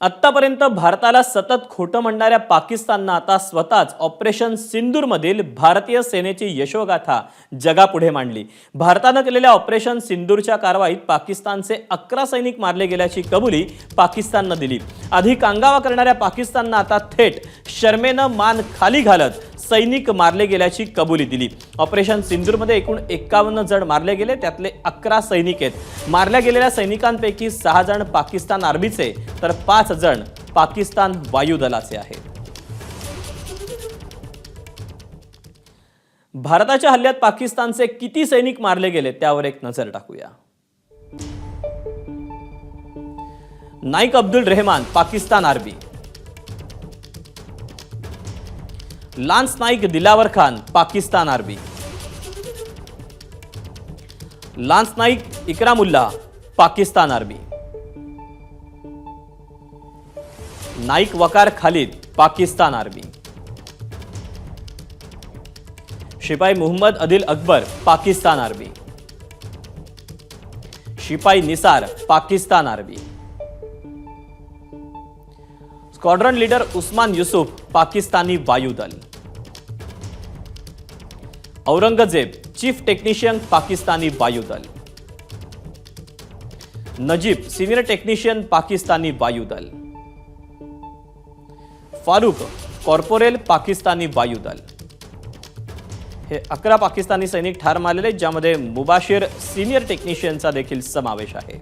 आत्तापर्यंत भारताला सतत खोटं म्हणणाऱ्या पाकिस्ताननं आता स्वतःच ऑपरेशन सिंदूरमधील भारतीय सेनेची यशोगाथा जगापुढे मांडली। भारतानं केलेल्या ऑपरेशन सिंदूरच्या कारवाईत पाकिस्तानचे 11 सैनिक मारले गेल्याची कबुली पाकिस्ताननं दिली। आधी कांगावा करणाऱ्या पाकिस्ताननं आता थेट शर्मेनं मान खाली घालत सैनिक मारले गेल्याची कबुली दिली। ऑपरेशन सिंदूरमध्ये एकूण 51 जण मारले गेले, त्यातले 11 सैनिक आहेत। मारल्या गेलेल्या सैनिकांपैकी 6 जण पाकिस्तान आर्मीचे तर 5 जण पाकिस्तान वायुदलाचे आहेत। भारताच्या हल्ल्यात पाकिस्तानचे किती सैनिक मारले गेले त्यावर एक नजर टाकूया। Naik Abdul Rahman, Pakistan army. Lance Naik Dilawar Khan, Pakistan army. Lance Naik Ikramullah, Pakistan army. Naik Waqar Khalid, Pakistan army. शिपाई मोहम्मद अदिल अकबर, पाकिस्तान आर्मी। शिपाई Nisar, Pakistan army. Squadron leader Usman Yusuf, Pakistani वायुदल। औरंगजेब, चीफ टेक्निशियन, पाकिस्तानी वायुदल। नजीब, सीनियर टेक्निशियन, पाकिस्तानी वायुदल। फारूक, कॉर्पोरेल, पाकिस्तानी वायुदल। हे 11 पाकिस्तानी सैनिक ठार मारलेले, ज्यामध्ये मुबाशिर सीनियर टेक्निशियनचा देखील समावेश आहे।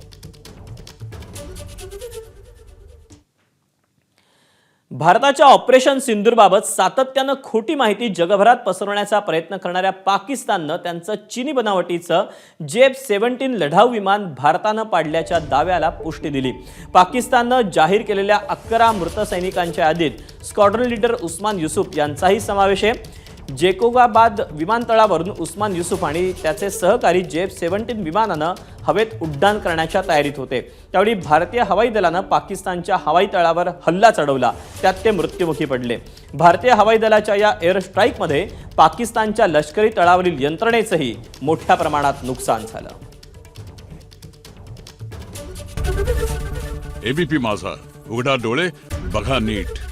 भारताच्या ऑपरेशन सिंदूरबाबत सातत्यानं खोटी माहिती जगभरात पसरवण्याचा प्रयत्न करणाऱ्या पाकिस्ताननं त्यांचं चीनी बनावटीचं J-17 लढाऊ विमान भारतानं पाडल्याच्या दाव्याला पुष्टी दिली। पाकिस्ताननं जाहीर केलेल्या 11 मृत सैनिकांच्या यादीत स्क्वाड्रन लीडर उस्मान युसुफ यांचाही समावेश आहे। जेकोबाबाद विमानतळावरून उस्मान युसुफ आणि त्याचे सहकारी J-17 विमानानं हवेत उड्डाण करण्याच्या तयारीत होते। त्यावेळी भारतीय हवाई दलानं पाकिस्तानच्या हवाई तळावर हल्ला चढवला, त्यात ते मृत्युमुखी पडले। भारतीय हवाई दलाच्या या एअर स्ट्राईकमध्ये पाकिस्तानच्या लष्करी तळावरील यंत्रणेचंही मोठ्या प्रमाणात नुकसान झालं। एबीपी माझा, उघडा डोळे बघा नीट।